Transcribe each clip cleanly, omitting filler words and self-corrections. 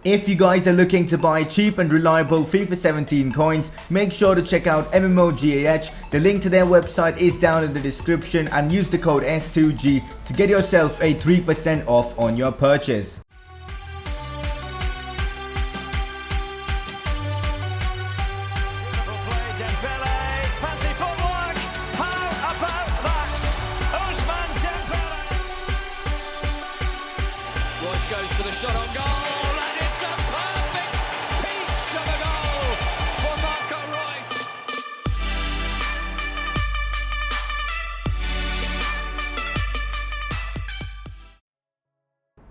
If you guys are looking to buy cheap and reliable FIFA 17 coins, make sure to check out MMOGAH. The link to their website is down in the description and use the code S2G to get yourself a 3% off on your purchase. Goes for the shot on goal, and it's a perfect piece of a goal for Marco Reus.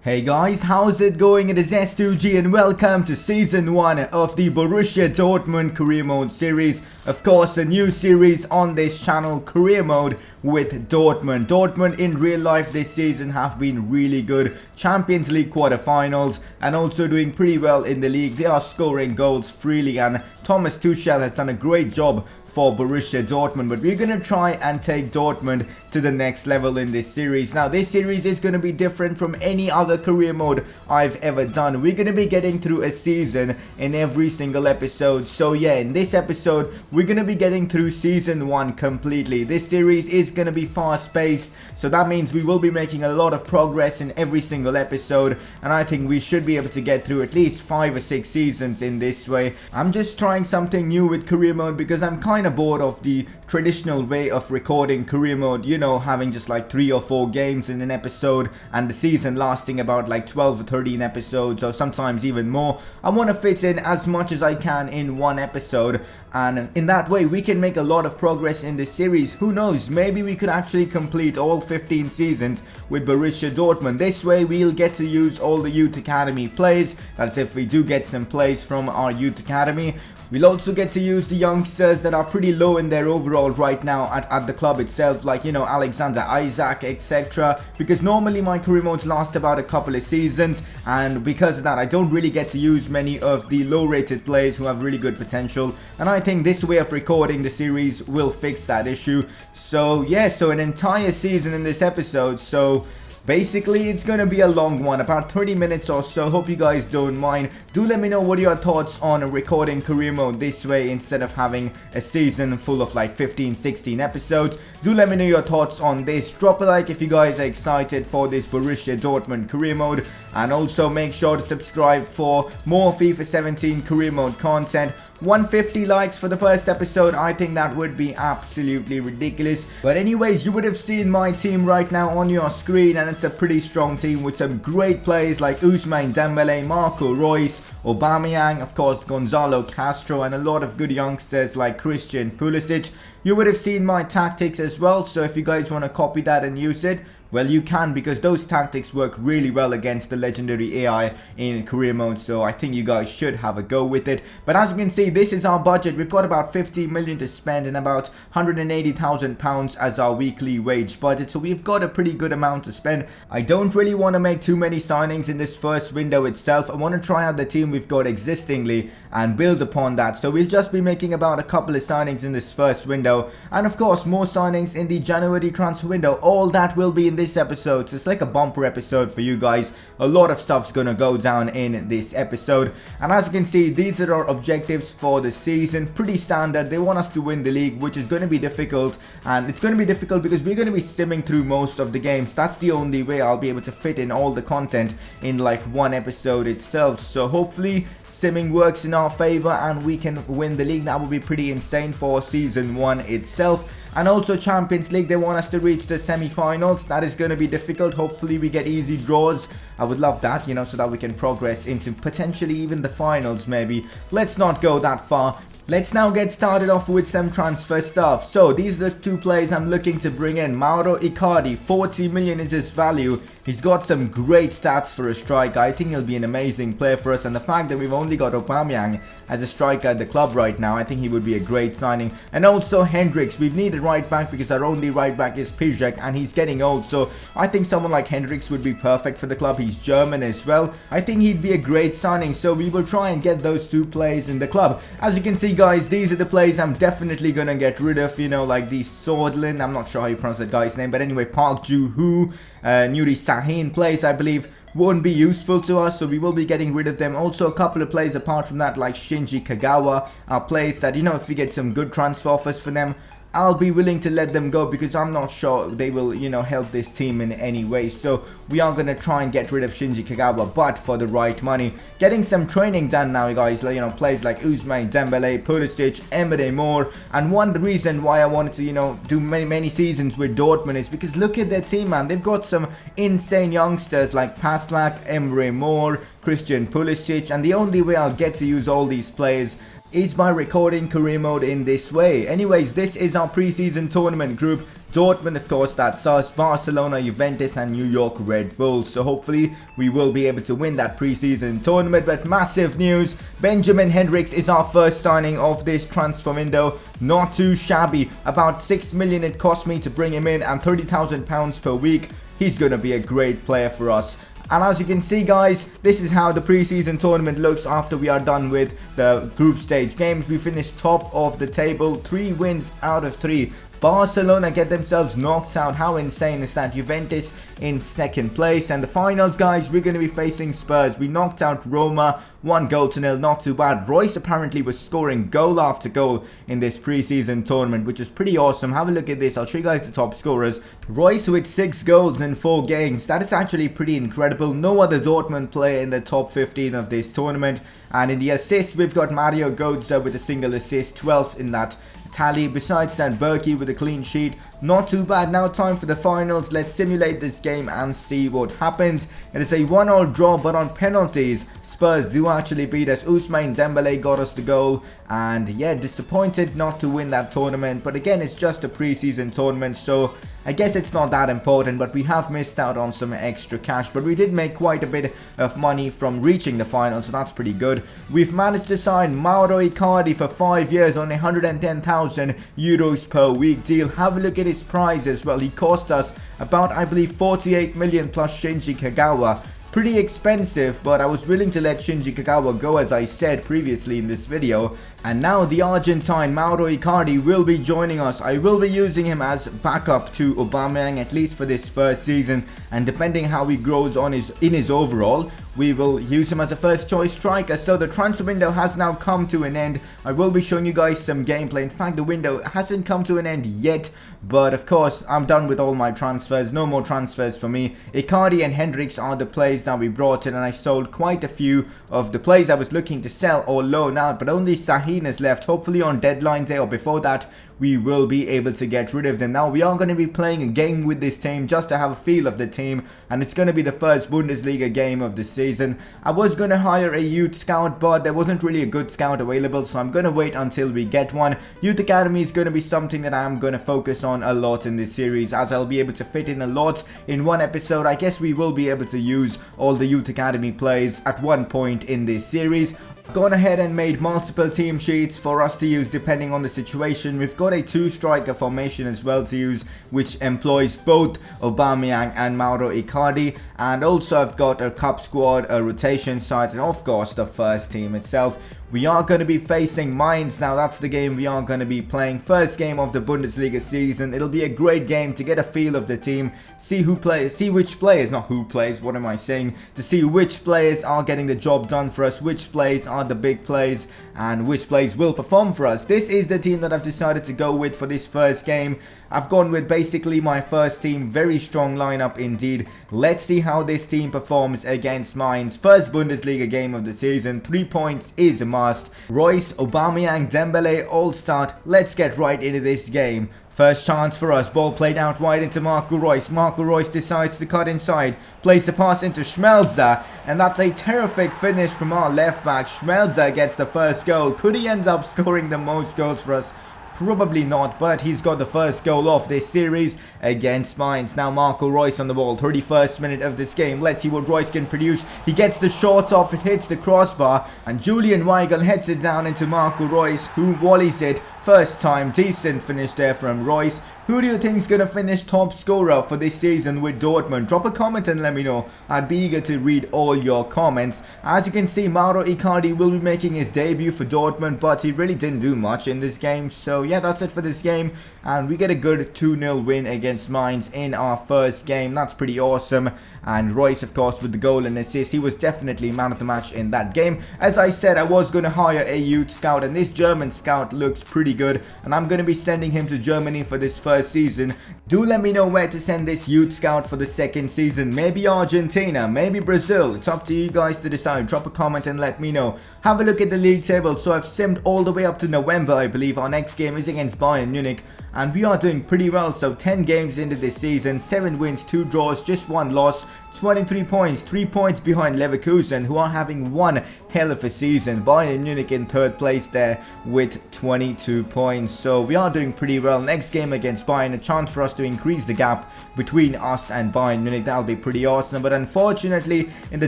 Hey guys, how's it going? It is S2G and welcome to Season 1 of the Borussia Dortmund Career Mode series. Of course, a new series on this channel, Career Mode with Dortmund. Dortmund in real life this season have been really good. Champions League quarterfinals and also doing pretty well in the league. They are scoring goals freely and Thomas Tuchel has done a great job for Borussia Dortmund, but we're going to try and take Dortmund to the next level in this series. Now this series is going to be different from any other career mode I've ever done. We're going to be getting through a season in every single episode. So yeah, in this episode we're going to be getting through season 1 completely. This series is going to be fast paced, so that means we will be making a lot of progress in every single episode, and I think we should be able to get through at least 5 or 6 seasons in this way. I'm just trying something new with career mode because I'm kind of bored of the traditional way of recording career mode, you know, having just like 3 or 4 games in an episode and the season lasting about like 12 or 13 episodes or sometimes even more. I want to fit in as much as I can in one episode, and in that way we can make a lot of progress in this series. Who knows, maybe we could actually complete all 15 seasons with Borussia Dortmund. This way we'll get to use all the youth academy plays. That's if we do get some plays from our youth academy. We'll also get to use the youngsters that are pretty low in their overall right now at the club itself, like, you know, Alexander Isaac, etc. Because normally my career modes last about a couple of seasons, and because of that I don't really get to use many of the low rated players who have really good potential, and I think this way of recording the series will fix that issue. So yeah, so an entire season in this episode, so basically it's gonna be a long one, about 30 minutes or so. Hope you guys don't mind. Do let me know what are your thoughts on recording career mode this way instead of having a season full of like 15-16 episodes. Do let me know your thoughts on this. Drop a like if you guys are excited for this Borussia Dortmund career mode, and also make sure to subscribe for more FIFA 17 career mode content. 150 likes for the first episode, I think that would be absolutely ridiculous. But anyways, you would have seen my team right now on your screen, and it's a pretty strong team with some great players like Ousmane Dembele, Marco Reus, Aubameyang, of course Gonzalo Castro, and a lot of good youngsters like Christian Pulisic. You would have seen my tactics as well, so if you guys want to copy that and use it, well, you can, because those tactics work really well against the legendary AI in career mode, so I think you guys should have a go with it. But as you can see, this is our budget. We've got about 50 million to spend and about £180,000 as our weekly wage budget, so we've got a pretty good amount to spend. I don't really want to make too many signings in this first window itself. I want to try out the team we've got existingly and build upon that, so we'll just be making about a couple of signings in this first window, and of course more signings in the January transfer window. All that will be in this episode, so it's like a bumper episode for you guys. A lot of stuff's gonna go down in this episode, and as you can see, these are our objectives for the season. Pretty standard. They want us to win the league, which is going to be difficult, and it's going to be difficult because we're going to be simming through most of the games. That's the only way I'll be able to fit in all the content in like one episode itself, so hopefully simming works in our favor and we can win the league. That would be pretty insane for season 1 itself. And also Champions League, they want us to reach the semi-finals. That is going to be difficult. Hopefully we get easy draws. I would love that, you know, so that we can progress into potentially even the finals maybe. Let's not go that far. Let's now get started off with some transfer stuff. So these are the 2 players I'm looking to bring in. Mauro Icardi, 40 million is his value. He's got some great stats for a striker. I think he'll be an amazing player for us, and the fact that we've only got Aubameyang as a striker at the club right now, I think he would be a great signing. And also Hendricks, we've needed right back because our only right back is Pizek and he's getting old, so I think someone like Hendricks would be perfect for the club. He's German as well. I think he'd be a great signing, so we will try and get those 2 players in the club. As you can see guys, these are the players I'm definitely gonna get rid of, you know, like the Swordlin, I'm not sure how you pronounce that guy's name, but anyway, Park Joo-hoo, Nuri Sahin plays, I believe. won't be useful to us, so we will be getting rid of them. Also, a couple of players apart from that, like Shinji Kagawa, are players that, you know, if we get some good transfer offers for them, I'll be willing to let them go, because I'm not sure they will, you know, help this team in any way. So we are going to try and get rid of Shinji Kagawa, but for the right money. Getting some training done now, guys. You know, players like Ousmane Dembele, Pulisic, Emre Mor. And one reason why I wanted to, you know, do many seasons with Dortmund is because look at their team, man. They've got some insane youngsters like Paslak, Emre Mor, Christian Pulisic. And the only way I'll get to use all these players is by recording career mode in this way. Anyways, this is our preseason tournament group. Dortmund, of course, that's us, Barcelona, Juventus and New York Red Bulls. So hopefully we will be able to win that preseason tournament. But massive news, Benjamin Hendricks is our first signing of this transfer window. Not too shabby, about 6 million it cost me to bring him in, and £30,000 per week. He's going to be a great player for us. And as you can see, guys, this is how the preseason tournament looks after we are done with the group stage games. We finished top of the table, 3 wins out of 3. Barcelona get themselves knocked out. How insane is that? Juventus in second place. And the finals, guys, we're going to be facing Spurs. We knocked out Roma 1-0, not too bad. Royce apparently was scoring goal after goal in this preseason tournament, which is pretty awesome. Have a look at this. I'll show you guys the top scorers. Royce with 6 goals in 4 games. That is actually pretty incredible. No other Dortmund player in the top 15 of this tournament. And in the assists, we've got Mario Götze with a single assist, 12th in that tally. Besides that, Berkey with a clean sheet. Not too bad. Now time for the finals. Let's simulate this game and see what happens. It is a 1-1 draw, but on penalties, Spurs do actually beat us. Ousmane Dembele got us the goal. And yeah, disappointed not to win that tournament. But again, it's just a preseason tournament, so I guess it's not that important. But we have missed out on some extra cash. But we did make quite a bit of money from reaching the final, so that's pretty good. We've managed to sign Mauro Icardi for 5 years on a €110,000 per week deal. Have a look at his price as well. He cost us about, I believe, 48 million plus Shinji Kagawa. Pretty expensive, but I was willing to let Shinji Kagawa go, as I said previously in this video. And now the Argentine Mauro Icardi will be joining us. I will be using him as backup to Aubameyang, at least for this first season. And depending how he grows on in his overall, we will use him as a first choice striker. So the transfer window has now come to an end. I will be showing you guys some gameplay. In fact, the window hasn't come to an end yet. But of course, I'm done with all my transfers. No more transfers for me. Icardi and Hendricks are the players that we brought in. And I sold quite a few of the players I was looking to sell or loan out. But only Sahin is left. Hopefully on deadline day or before that, we will be able to get rid of them. Now we are going to be playing a game with this team just to have a feel of the team, and it's going to be the first Bundesliga game of the season. I was going to hire a youth scout, but there wasn't really a good scout available, so I'm going to wait until we get one. Youth academy is going to be something that I'm going to focus on a lot in this series, as I'll be able to fit in a lot in one episode. I guess we will be able to use all the youth academy players at one point in this series. Gone ahead and made multiple team sheets for us to use depending on the situation. We've got a 2-striker formation as well to use, which employs both Aubameyang and Mauro Icardi. And also I've got a cup squad, a rotation side, and of course the first team itself. We are going to be facing Mainz now. That's the game we are going to be playing. First game of the Bundesliga season. It'll be a great game to get a feel of the team. See which players, not who plays, what am I saying? To see which players are getting the job done for us, which players are the big plays, and which players will perform for us. This is the team that I've decided to go with for this first game. I've gone with basically my first team. Very strong lineup indeed. Let's see how this team performs against Mainz. First Bundesliga game of the season. 3 points is a must. Royce, Aubameyang, Dembele all start. Let's get right into this game. First chance for us. Ball played out wide into Marco Reus. Marco Reus decides to cut inside. Plays the pass into Schmelzer. And that's a terrific finish from our left back. Schmelzer gets the first goal. Could he end up scoring the most goals for us? Probably not, but he's got the first goal of this series against Mainz. Now Marco Reus on the ball, 31st minute of this game. Let's see what Reus can produce. He gets the shot off, it hits the crossbar, and Julian Weigl heads it down into Marco Reus, who volleys it. First time, decent finish there from Reus. Who do you think is going to finish top scorer for this season with Dortmund? Drop a comment and let me know. I'd be eager to read all your comments. As you can see, Mauro Icardi will be making his debut for Dortmund, but he really didn't do much in this game. So yeah, that's it for this game. And we get a good 2-0 win against Mainz in our first game. That's pretty awesome. And Royce, of course, with the goal and assist. He was definitely man of the match in that game. As I said, I was going to hire a youth scout, and this German scout looks pretty good. And I'm going to be sending him to Germany for this first season. Do let me know where to send this youth scout for the second season. Maybe Argentina, maybe Brazil. It's up to you guys to decide. Drop a comment and let me know. Have a look at the league table. So I've simmed all the way up to November, I believe. Our next game is against Bayern Munich. And we are doing pretty well. So 10 games into this season, 7 wins, 2 draws, just 1 loss, 23 points, 3 points behind Leverkusen, who are having one hell of a season. Bayern Munich in 3rd place there with 22 points. So we are doing pretty well. Next game against Bayern, a chance for us to increase the gap between us and Bayern Munich. That'll be pretty awesome. But unfortunately, in the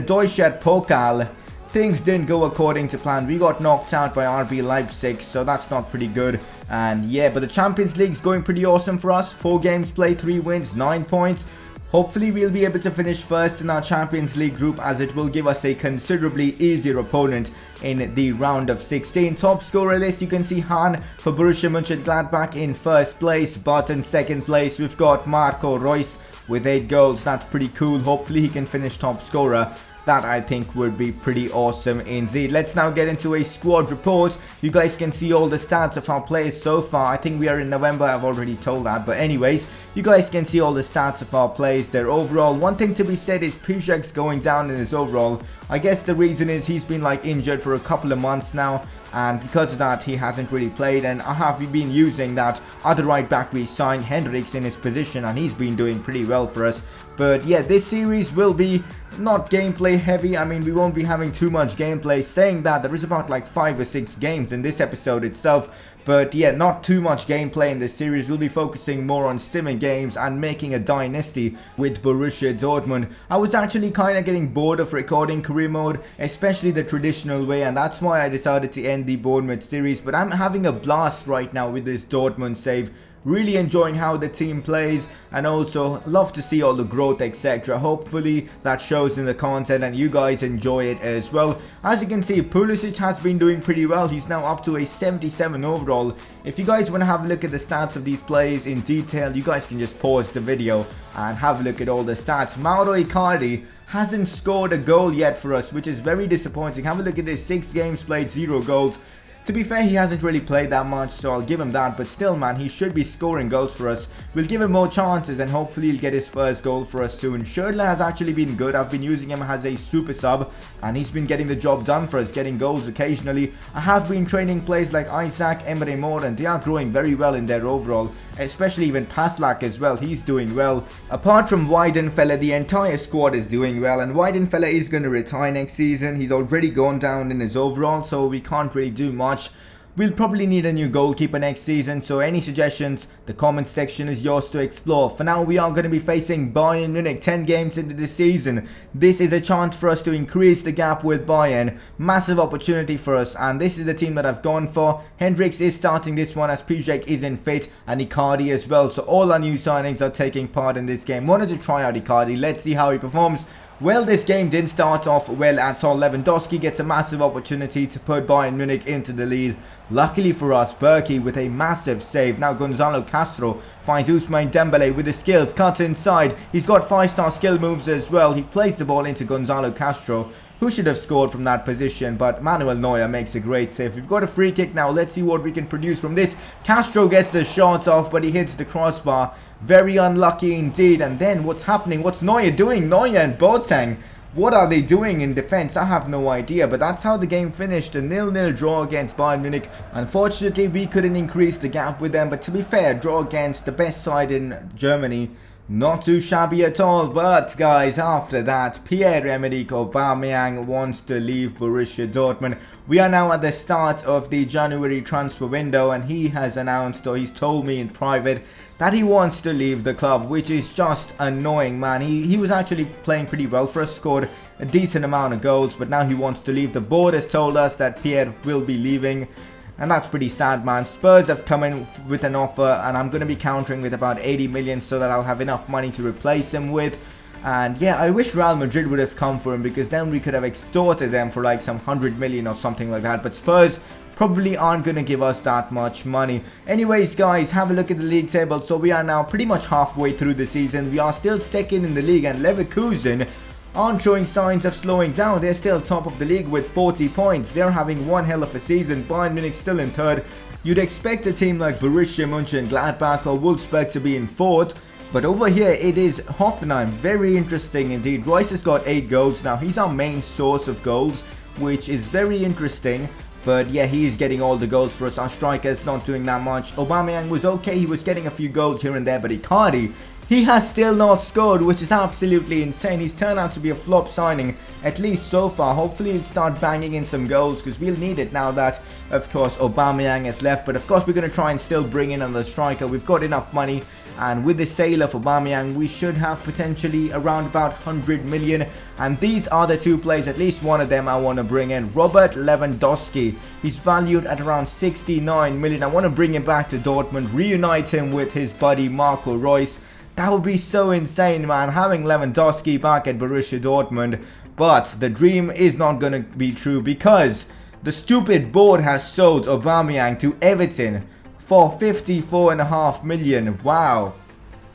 Deutsche Pokal, things didn't go according to plan. We got knocked out by RB Leipzig, so that's not pretty good. And yeah, but the Champions League's going pretty awesome for us. 4 games played, 3 wins, 9 points. Hopefully we'll be able to finish first in our Champions League group, as it will give us a considerably easier opponent in the round of 16. Top scorer list, you can see Han for Borussia Mönchengladbach in 1st place, but in 2nd place we've got Marco Reus with 8 goals. That's pretty cool. Hopefully he can finish top scorer. That I think would be pretty awesome indeed. Let's now get into a squad report. You guys can see all the stats of our players so far. I think we are in November, I've already told that. But anyways, you guys can see all the stats of our players there overall. One thing to be said is Preseason's going down in his overall. I guess the reason is he's been like injured for a couple of months now. And because of that, he hasn't really played. And I have been using that other right back we signed, Hendricks, in his position. And he's been doing pretty well for us. But yeah, this series will be not gameplay heavy. I mean, we won't be having too much gameplay. Saying that, there is about like 5 or 6 games in this episode itself. But yeah, not too much gameplay in this series. We'll be focusing more on simming games and making a dynasty with Borussia Dortmund. I was actually kind of getting bored of recording career mode, especially the traditional way, and that's why I decided to end the Bournemouth series. But I'm having a blast right now with this Dortmund save. Really enjoying how the team plays, and also love to see all the growth, etc. Hopefully that shows in the content and you guys enjoy it as well. As you can see, Pulisic has been doing pretty well. He's now up to a 77 overall. If you guys want to have a look at the stats of these players in detail, you guys can just pause the video and have a look at all the stats. Mauro Icardi hasn't scored a goal yet for us, which is very disappointing. Have a look at this: 6 games played, 0 goals. To be fair, he hasn't really played that much, so I'll give him that. But still, man, he should be scoring goals for us. We'll give him more chances, and hopefully he'll get his first goal for us soon. Schürrle has actually been good. I've been using him as a super sub, and he's been getting the job done for us, getting goals occasionally. I have been training players like Isaac, Emre Mor, and they are growing very well in their overall. Especially even Paslak as well, he's doing well. Apart from Weidenfeller, the entire squad is doing well, and Weidenfeller is going to retire next season. He's already gone down in his overall, so we can't really do much. We'll probably need a new goalkeeper next season, so any suggestions, the comment section is yours to explore. For now, we are going to be facing Bayern Munich 10 games into the season. This is a chance for us to increase the gap with Bayern. Massive opportunity for us, and this is the team that I've gone for. Hendricks is starting this one as Piszczek isn't fit, and Icardi as well. So all our new signings are taking part in this game. Wanted to try out Icardi. Let's see how he performs. Well, this game didn't start off well at all. Lewandowski gets a massive opportunity to put Bayern Munich into the lead. Luckily for us, Berkey with a massive save. Now Gonzalo Castro finds Ousmane Dembele with the skills, cuts inside. He's got 5-star skill moves as well. He plays the ball into Gonzalo Castro, who should have scored from that position, but Manuel Neuer makes a great save. We've got a free kick now. Let's see what we can produce from this. Castro gets the shot off, but he hits the crossbar. Very unlucky indeed. And then what's happening? What's Neuer doing? Neuer and Boateng, what are they doing in defense? I have no idea, but that's how the game finished. A 0-0 draw against Bayern Munich. Unfortunately, we couldn't increase the gap with them, but to be fair, draw against the best side in Germany, not too shabby at all. But guys, after that, Pierre-Emerick Aubameyang wants to leave Borussia Dortmund. We are now at the start of the January transfer window, and he has announced, or he's told me in private, that he wants to leave the club, which is just annoying, man. He was actually playing pretty well for us, scored a decent amount of goals, but now he wants to leave. The board has told us that Pierre will be leaving. and that's pretty sad, man. Spurs have come in with an offer, and I'm going to be countering with about 80 million so that I'll have enough money to replace him with. And yeah, I wish Real Madrid would have come for him, because then we could have extorted them for like some 100 million or something like that. But Spurs probably aren't going to give us that much money. Anyways, guys, have a look at the league table. So we are now pretty much halfway through the season. We are still second in the league, and Leverkusen aren't showing signs of slowing down. They're still top of the league with 40 points. They're having one hell of a season. Bayern Munich still in third. You'd expect a team like Borussia Mönchengladbach or Wolfsburg to be in fourth. But over here it is Hoffenheim. Very interesting indeed. Royce has got 8 goals now. He's our main source of goals, which is very interesting. But yeah, he is getting all the goals for us. Our striker's not doing that much. Aubameyang was okay. He was getting a few goals here and there. But Icardi, he has still not scored, which is absolutely insane. He's turned out to be a flop signing, at least so far. Hopefully he'll start banging in some goals, because we'll need it now that, of course, Aubameyang has left. But of course, we're going to try and still bring in another striker. We've got enough money, and with the sale of Aubameyang, we should have potentially around about 100 million. And these are the 2 players, at least one of them I want to bring in. Robert Lewandowski, he's valued at around 69 million. I want to bring him back to Dortmund, reunite him with his buddy Marco Reus. That would be so insane, man, having Lewandowski back at Borussia Dortmund. But the dream is not going to be true, because the stupid board has sold Aubameyang to Everton for 54.5 million. Wow.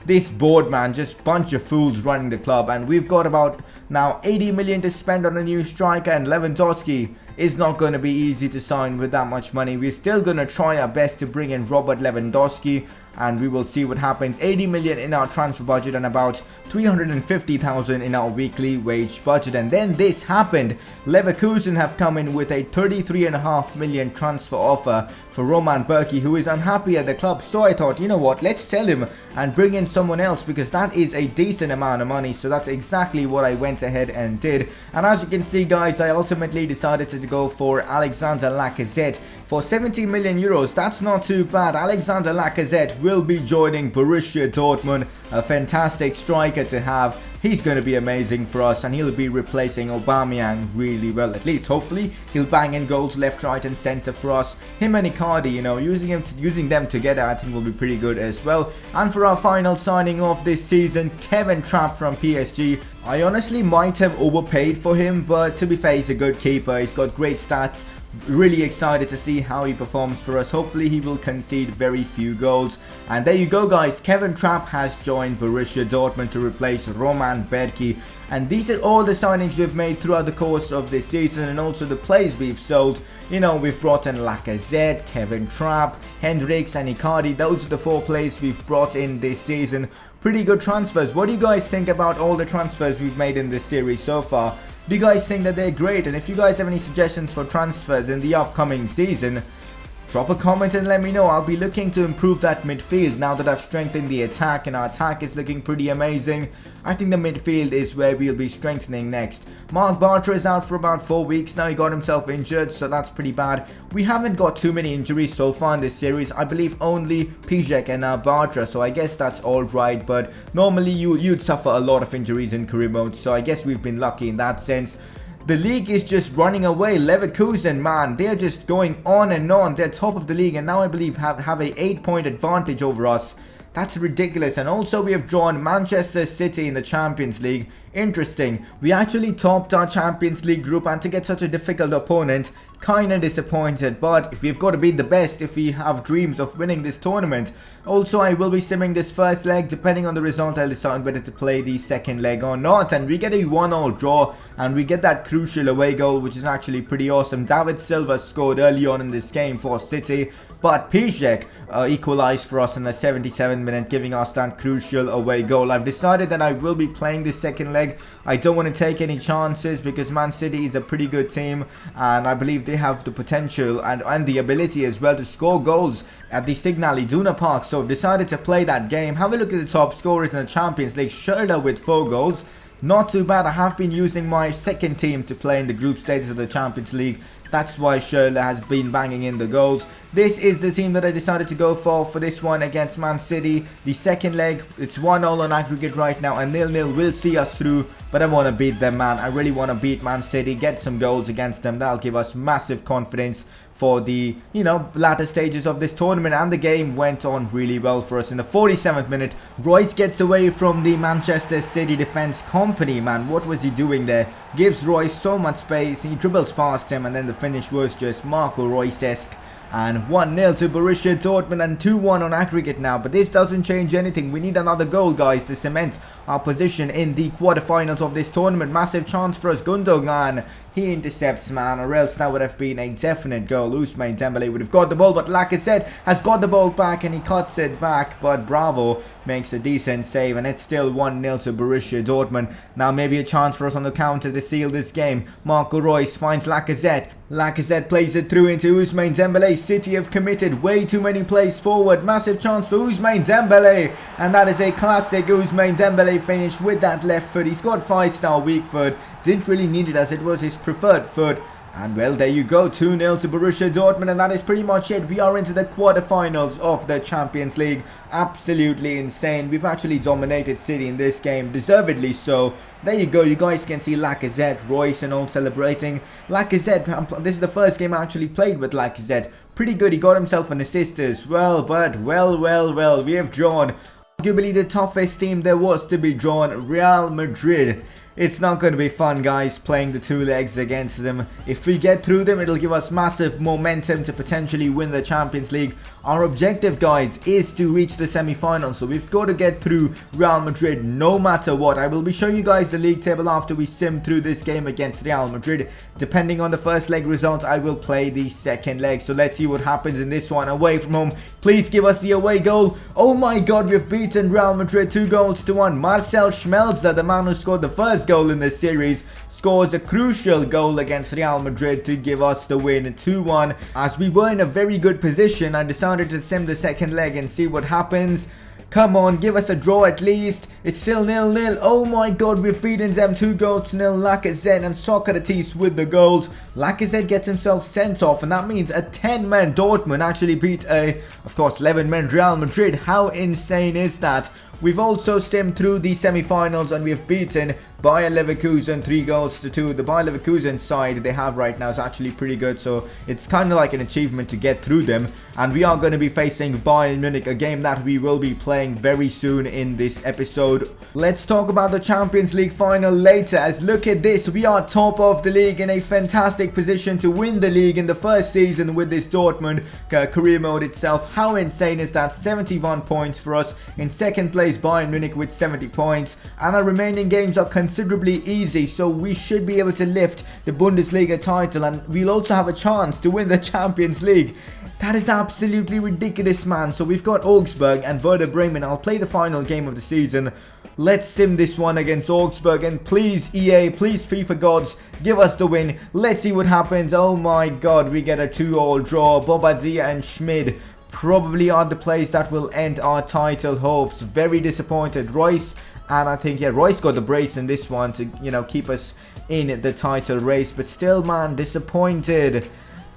This board, man, just bunch of fools running the club. And we've got about now 80 million to spend on a new striker, and Lewandowski is not going to be easy to sign with that much money. We're still going to try our best to bring in Robert Lewandowski, and we will see what happens. 80 million in our transfer budget and about 350,000 in our weekly wage budget. And then this happened. Leverkusen have come in with a 33.5 million transfer offer for Roman Bürki, who is unhappy at the club. So I thought, you know what, let's sell him and bring in someone else, because that is a decent amount of money. So that's exactly what I went ahead and did. And as you can see, guys, I ultimately decided to go for Alexander Lacazette for 70 million euros. That's not too bad. Alexander Lacazette will be joining Borussia Dortmund, a fantastic striker to have. He's going to be amazing for us, and he'll be replacing Aubameyang really well. At least, hopefully, he'll bang in goals left, right, and center for us. Him and Icardi, you know, using them together, I think will be pretty good as well. And for our final signing of this season, Kevin Trapp from PSG. I honestly might have overpaid for him, but to be fair, he's a good keeper. He's got great stats. Really excited to see how he performs for us. Hopefully he will concede very few goals. And there you go, guys. Kevin Trapp has joined Borussia Dortmund to replace Roman Bürki. And these are all the signings we've made throughout the course of this season, and also the players we've sold. You know, we've brought in Lacazette, Kevin Trapp, Hendricks and Icardi. Those are the 4 players we've brought in this season. Pretty good transfers. What do you guys think about all the transfers we've made in this series so far? Do you guys think that they're great? And if you guys have any suggestions for transfers in the upcoming season, drop a comment and let me know. I'll be looking to improve that midfield now that I've strengthened the attack, and our attack is looking pretty amazing. I think the midfield is where we'll be strengthening next. Mark Bartra is out for about 4 weeks now. He got himself injured, so that's pretty bad. We haven't got too many injuries so far in this series. I believe only Pijek and Bartra, so I guess that's alright. But normally you'd suffer a lot of injuries in career mode, so I guess we've been lucky in that sense. The league is just running away. Leverkusen, man, they're just going on and on. They're top of the league, and now I believe have a 8-point advantage over us. That's ridiculous. And also we have drawn Manchester City in the Champions League. Interesting. We actually topped our Champions League group, and to get such a difficult opponent, kinda disappointed. But if we've got to be the best if we have dreams of winning this tournament. Also, I will be simming this first leg. Depending on the result, I'll decide whether to play the second leg or not. And we get a 1-all draw, and we get that crucial away goal, which is actually pretty awesome. David Silva scored early on in this game for City, but Pijek equalized for us in the 77th minute, giving us that crucial away goal. I've decided that I will be playing this second leg. I don't want to take any chances, because Man City is a pretty good team, and I believe they have the potential and the ability as well to score goals at the Signal Iduna Park. So I've decided to play that game. Have a look at the top scorers in the Champions League. Schürrle with 4 goals. Not too bad. I have been using my second team to play in the group stages of the Champions League. That's why Schürrle has been banging in the goals. This is the team that I decided to go for this one against Man City. The second leg, it's 1-all on aggregate right now, and 0-0 will see us through but I want to beat them, man. I really want to beat Man City, get some goals against them. That'll give us massive confidence for the, latter stages of this tournament. And the game went on really well for us. In the 47th minute, Royce gets away from the Manchester City defense company, man. What was he doing there? Gives Royce so much space, he dribbles past him, and then the finish was just Marco Reus-esque. And 1-0 to Borussia Dortmund and 2-1 on aggregate now. But this doesn't change anything. We need another goal, guys, to cement our position in the quarterfinals of this tournament. Massive chance for us. Gundogan, he intercepts, man, or else that would have been a definite goal. Ousmane Dembele would have got the ball, but Lacazette has got the ball back and he cuts it back. But Bravo makes a decent save, and it's still 1-0 to Borussia Dortmund. Now maybe a chance for us on the counter to seal this game. Marco Reus finds Lacazette. Lacazette plays it through into Ousmane Dembele. City have committed way too many plays forward. Massive chance for Ousmane Dembele, and that is a classic Ousmane Dembele finish with that left foot. He's got 5-star weak foot. Didn't really need it as it was his preferred foot. And well, there you go, 2-0 to Borussia Dortmund, and that is pretty much it. We are into the quarterfinals of the Champions League. Absolutely insane. We've actually dominated City in this game, deservedly so. There you go, you guys can see Lacazette, Royce and all celebrating. Lacazette, this is the first game I actually played with Lacazette. Pretty good, he got himself an assist as well, but well, we have drawn arguably the toughest team there was to be drawn, Real Madrid. It's not going to be fun, guys, playing the two legs against them. If we get through them, it'll give us massive momentum to potentially win the Champions League. Our objective, guys, is to reach the semi-finals, so we've got to get through Real Madrid no matter what. I will be showing you guys the league table after we sim through this game against Real Madrid. Depending on the first leg results, I will play the second leg. So let's see what happens in this one. Away from home, please give us the away goal. Oh my god, we've beaten Real Madrid 2-1. Marcel Schmelzer, the man who scored the first goal in this series, scores a crucial goal against Real Madrid to give us the win 2-1. As we were in a very good position, I decided to sim the second leg and see what happens. Come on, give us a draw at least. It's still 0-0. Oh my god, we've beaten them 2-0. Lacazette and Socrates with the goals. Lacazette gets himself sent off, and that means a 10-man Dortmund actually beat a, of course, 11-man Real Madrid. How insane is that? We've also simmed through the semi-finals and we've beaten Bayern Leverkusen 3-2. The Bayern Leverkusen side they have right now is actually pretty good, so it's kind of like an achievement to get through them. And we are going to be facing Bayern Munich, a game that we will be playing very soon in this episode. Let's talk about the Champions League final later, as look at this, we are top of the league in a fantastic position to win the league in the first season with this Dortmund career mode itself. How insane is that? 71 points for us. In second place, Bayern Munich with 70 points, and our remaining games are considerably easy, so we should be able to lift the Bundesliga title, and we'll also have a chance to win the Champions League. That is absolutely ridiculous, man. So we've got Augsburg and Werder Bremen. I'll play the final game of the season. Let's sim this one against Augsburg, and please EA, please FIFA gods, give us the win. Let's see what happens. Oh my god, we get a 2-2 draw. Bobadilla and Schmid probably are the plays that will end our title hopes. Very disappointed. Royce, and I think, yeah, Royce got the brace in this one to, keep us in the title race. But still, man, disappointed.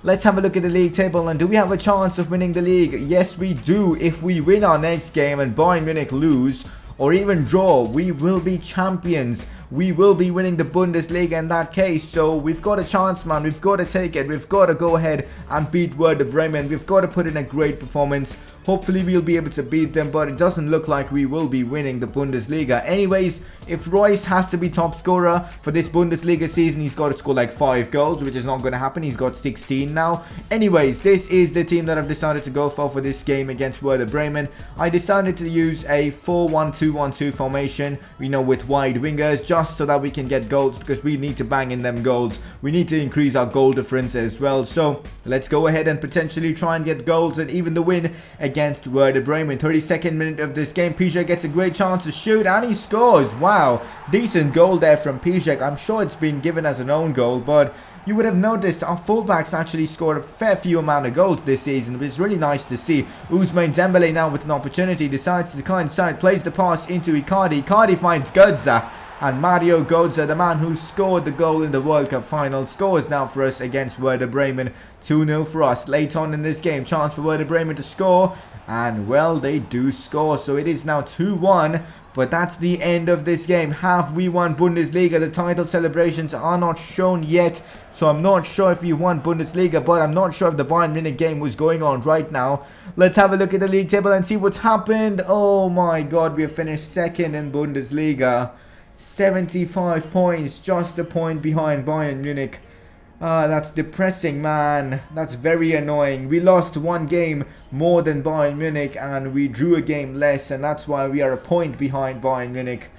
Let's have a look at the league table, and do we have a chance of winning the league? Yes, we do. If we win our next game and Bayern Munich lose, or even draw, we will be champions. We will be winning the Bundesliga in that case. So we've got a chance, man. We've got to take it. We've got to go ahead and beat Werder Bremen. We've got to put in a great performance. Hopefully we'll be able to beat them, but it doesn't look like we will be winning the Bundesliga. Anyways, if Royce has to be top scorer for this Bundesliga season, he's got to score like 5 goals, which is not going to happen. He's got 16 now. Anyways, this is the team that I've decided to go for this game against Werder Bremen. I decided to use a 4-1-2-1-2 formation, with wide wingers, just so that we can get goals, because we need to bang in them goals. We need to increase our goal difference as well. So let's go ahead and potentially try and get goals and even the win against Werder Bremen. 32nd minute of this game, Piszczek gets a great chance to shoot and he scores. Wow, decent goal there from Piszczek. I'm sure it's been given as an own goal, but you would have noticed our fullbacks actually scored a fair few amount of goals this season, which is really nice to see. Ousmane Dembele now with an opportunity, decides to go inside, plays the pass into Icardi. Icardi finds Götze. And Mario Götze, the man who scored the goal in the World Cup final, scores now for us against Werder Bremen. 2-0 for us. Late on in this game, chance for Werder Bremen to score. And well, they do score. So it is now 2-1. But that's the end of this game. Have we won Bundesliga? The title celebrations are not shown yet. So I'm not sure if we won Bundesliga. But I'm not sure if the Bayern Munich game was going on right now. Let's have a look at the league table and see what's happened. Oh my god, we have finished second in Bundesliga. 75 points. Just a point behind Bayern Munich. That's depressing, man. That's very annoying. We lost one game more than Bayern Munich and we drew a game less, and that's why we are a point behind Bayern Munich.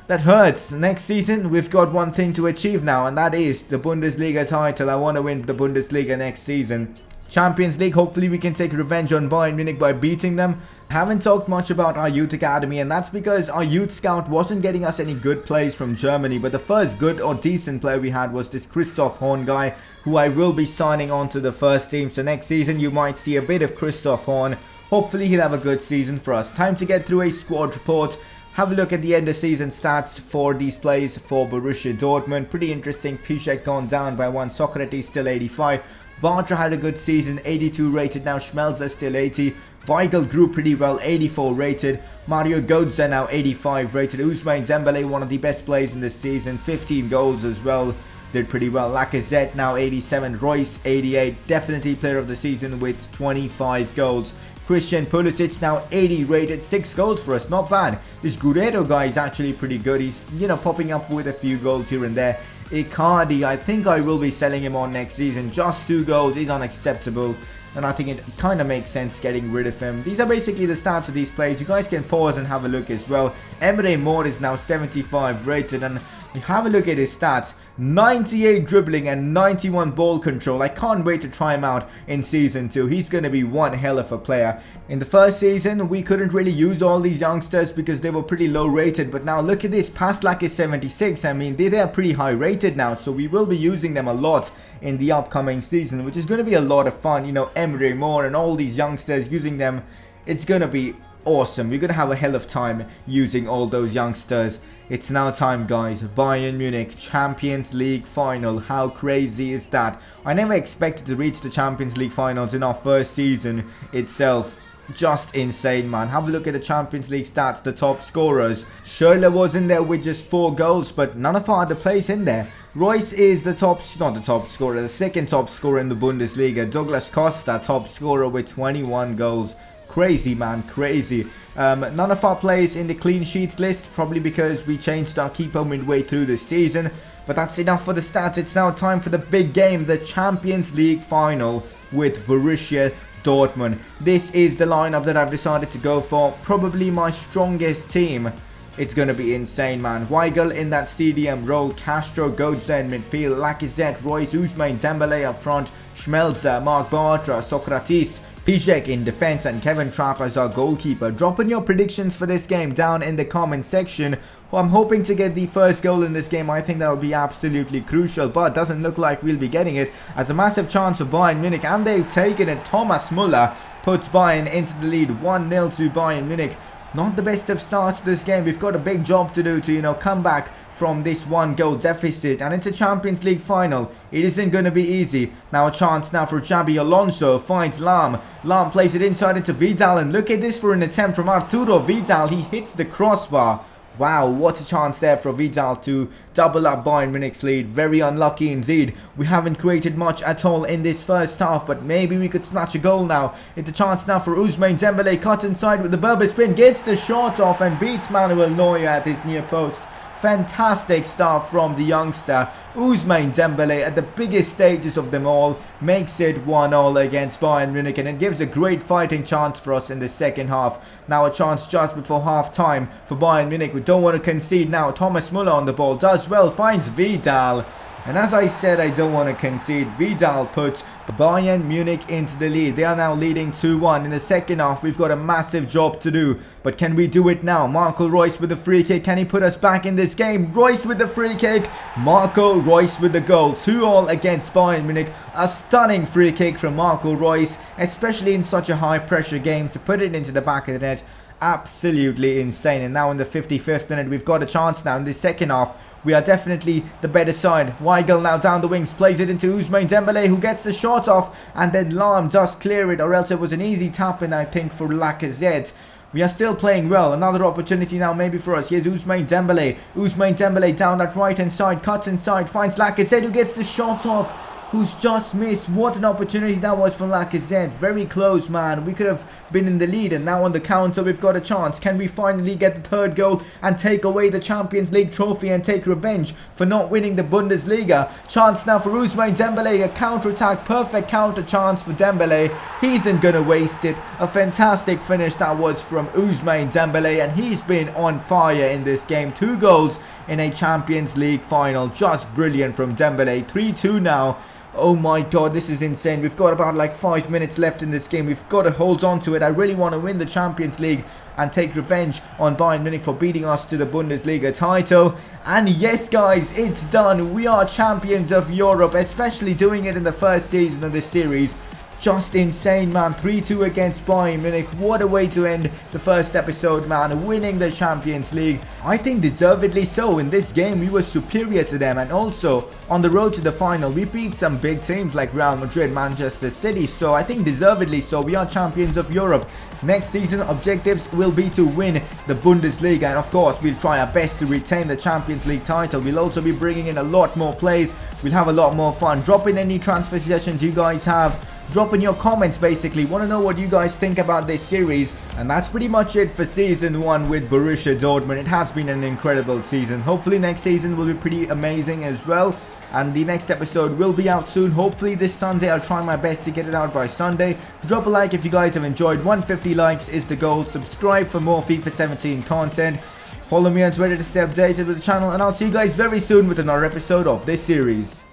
That hurts. Next season, we've got one thing to achieve now, and that is the Bundesliga title. I want to win the Bundesliga next season. Champions League, hopefully we can take revenge on Bayern Munich by beating them. Haven't talked much about our youth academy, and that's because our youth scout wasn't getting us any good plays from Germany. But the first good or decent player we had was this Christoph Horn guy, who I will be signing on to the first team. So next season you might see a bit of Christoph Horn. Hopefully he'll have a good season for us. Time to get through a squad report. Have a look at the end of season stats for these players for Borussia Dortmund. Pretty interesting. Piszczek gone down by 1. Socrates still 85. Bartra had a good season, 82 rated. Now Schmelzer still 80. Weigl grew pretty well, 84 rated. Mario Götze now 85 rated. Ousmane Dembele, one of the best players in this season, 15 goals as well. Did pretty well. Lacazette now 87. Royce 88. Definitely player of the season with 25 goals. Christian Pulisic now 80 rated, 6 goals for us, not bad. This Guerrero guy is actually pretty good. He's, popping up with a few goals here and there. Icardi, I think I will be selling him on next season. Just 2 goals is unacceptable, and I think it kind of makes sense getting rid of him. These are basically the stats of these players. You guys can pause and have a look as well. Emre Mor is now 75 rated, and have a look at his stats. 98 dribbling and 91 ball control. I can't wait to try him out in season 2. He's going to be one hell of a player. In the first season, we couldn't really use all these youngsters because they were pretty low rated. But now look at this. Paslak is 76. I mean, they are pretty high rated now. So we will be using them a lot in the upcoming season, which is going to be a lot of fun. Emre Mor and all these youngsters, using them. It's going to be awesome. We're going to have a hell of time using all those youngsters. It's now time, guys. Bayern Munich Champions League final. How crazy is that? I never expected to reach the Champions League finals in our first season itself. Just insane, man. Have a look at the Champions League stats, the top scorers. Schürrle was in there with just 4 goals, but none of our other players in there. Royce is the not the top scorer, the second top scorer in the Bundesliga. Douglas Costa, top scorer with 21 goals. Crazy, man, crazy. None of our players in the clean sheet list, probably because we changed our keeper midway through the season. But that's enough for the stats. It's now time for the big game, the Champions League final with Borussia Dortmund. This is the lineup that I've decided to go for. Probably my strongest team. It's going to be insane, man. Weigl in that CDM role. Castro, Götze in midfield. Lacazette, Royce, Ousmane Dembele up front. Schmelzer, Marc Bartra, Socrates, Piszczek in defense, and Kevin Trapp as our goalkeeper. Drop in your predictions for this game down in the comment section. I'm hoping to get the first goal in this game. I think that will be absolutely crucial, but doesn't look like we'll be getting it, as a massive chance for Bayern Munich, and they've taken it. Thomas Müller puts Bayern into the lead, 1-0 to Bayern Munich. Not the best of starts to this game. We've got a big job to do to, come back from this 1-goal deficit, and it's a Champions League final. It isn't going to be easy. Now a chance now for Xabi Alonso, finds Lahm. Lahm plays it inside into Vidal, and look at this for an attempt from Arturo Vidal. He hits the crossbar. Wow, what a chance there for Vidal to double up Bayern Munich's lead. Very unlucky indeed. We haven't created much at all in this first half, but maybe we could snatch a goal now. It's a chance now for Ousmane Dembele, cut inside with the Berber spin, gets the shot off and beats Manuel Neuer at his near post. Fantastic start from the youngster. Ousmane Dembele, at the biggest stages of them all, makes it 1-0 against Bayern Munich, and it gives a great fighting chance for us in the second half. Now a chance just before half time for Bayern Munich. We don't want to concede now. Thomas Müller on the ball, does well, finds Vidal. And as I said, I don't want to concede. Vidal puts Bayern Munich into the lead. They are now leading 2-1. In the second half, we've got a massive job to do. But can we do it now? Marco Reus with the free kick. Can he put us back in this game? Reus with the free kick. Marco Reus with the goal. 2-2 against Bayern Munich. A stunning free kick from Marco Reus, especially in such a high pressure game, to put it into the back of the net. absolutely insane. And now in the 55th minute, we've got a chance now in the second half. We are definitely the better side. Weigl now down the wings, plays it into Ousmane Dembele, who gets the shot off, and then Lahm does clear it, or else it was an easy tap in, I think, for Lacazette. We are still playing well. Another opportunity now maybe for us. Here's Ousmane Dembele. Ousmane Dembele down that right hand side, cuts inside, finds Lacazette, who gets the shot off, who's just missed. What an opportunity that was for Lacazette. Very close, man. We could have been in the lead, and now on the counter we've got a chance. Can we finally get the third goal and take away the Champions League trophy and take revenge for not winning the Bundesliga? Chance now for Ousmane Dembele. A counter-attack, perfect counter chance for Dembele. He isn't gonna waste it. A fantastic finish that was from Ousmane Dembele, and he's been on fire in this game. 2 goals in a Champions League final. Just brilliant from Dembele. 3-2 now. Oh my god, this is insane. We've got about like 5 minutes left in this game. We've got to hold on to it. I really want to win the Champions League and take revenge on Bayern Munich for beating us to the Bundesliga title. And yes guys, it's done. We are champions of Europe, especially doing it in the first season of this series. Just insane, man. 3-2 against Bayern Munich. What a way to end the first episode, man. Winning the Champions League. I think deservedly so. In this game, we were superior to them. And also, on the road to the final, we beat some big teams like Real Madrid, Manchester City. So, I think deservedly so. We are champions of Europe. Next season, objectives will be to win the Bundesliga. And of course, we'll try our best to retain the Champions League title. We'll also be bringing in a lot more players. We'll have a lot more fun. Drop in any transfer suggestions you guys have. Drop in your comments, basically. Want to know what you guys think about this series. And that's pretty much it for Season 1 with Borussia Dortmund. It has been an incredible season. Hopefully next season will be pretty amazing as well. And the next episode will be out soon. Hopefully this Sunday. I'll try my best to get it out by Sunday. Drop a like if you guys have enjoyed. 150 likes is the goal. Subscribe for more FIFA 17 content. Follow me on Twitter to stay updated with the channel. And I'll see you guys very soon with another episode of this series.